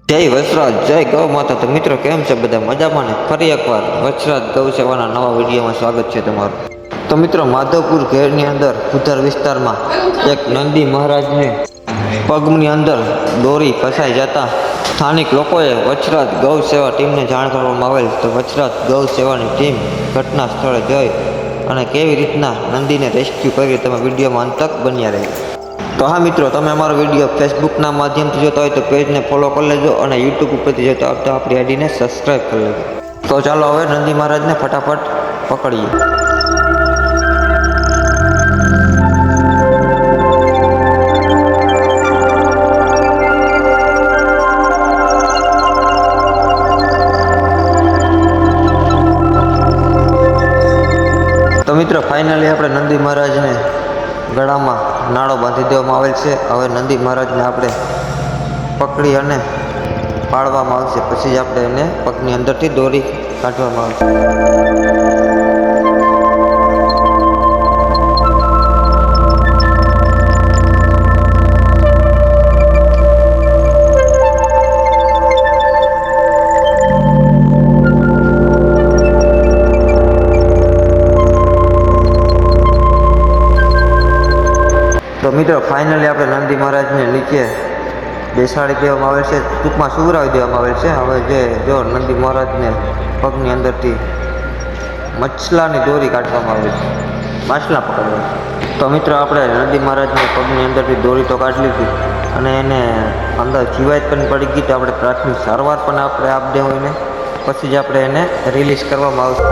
જય વચરાજ, જય ગૌ માતા. તો મિત્રો કેમ છે બધા મજામાં ને? ફરી એકવાર વચરાજ ગૌ સેવાના નવા વિડીયોમાં સ્વાગત છે તમારું. તો મિત્રો માધવપુર ઘેરની અંદર ઉધર વિસ્તારમાં એક નંદી મહારાજને પગની અંદર દોરી ફસાઈ જતા સ્થાનિક લોકોએ વચરાજ ગૌ સેવા ટીમને જાણ કરવામાં આવેલ. તો વચરાજ ગૌ સેવાની ટીમ ઘટના સ્થળે જઈ અને કેવી રીતના નંદીને રેસ્ક્યુ કરી તમે વિડીયોમાં અંત તક બન્યા રહે. તો હા મિત્રો, તમે અમારો વિડીયો ફેસબુકના માધ્યમથી જોતા હોય તો પેજને ફોલો કરી લેજો અને યુટ્યુબ ઉપરથી જોતા આવતા આપણી આઈડીને સબસ્ક્રાઈબ કરી લેજો. તો ચાલો હવે નંદી મહારાજને ફટાફટ પકડીએ. તો મિત્રો ફાઇનલી આપણે નંદી મહારાજને ગળામાં નાળો બાંધી દેવામાં આવેલ છે. હવે નંદી મહારાજને આપણે પકડી અને પાડવામાં આવશે. પછી જ આપણે એને પગની અંદરથી દોરી કાઢવામાં આવશે. તો મિત્રો ફાઇનલી આપણે નંદી મહારાજને નીચે બેસાડી દેવામાં આવેલ છે, ટૂંકમાં સુવરાવી દેવામાં આવેલ છે. હવે જો નંદી મહારાજને પગની અંદરથી મછલાની દોરી કાઢવામાં આવે છે, માછલા પકડવા. તો મિત્રો આપણે નંદી મહારાજને પગની અંદરથી દોરી તો કાઢી લીધી અને એને અંદર જીવાત પણ પડી ગઈ. તો આપણે પ્રાથમિક સારવાર પણ આપણે આપી દેવું એને, પછી જ આપણે એને રિલીઝ કરવામાં આવશે.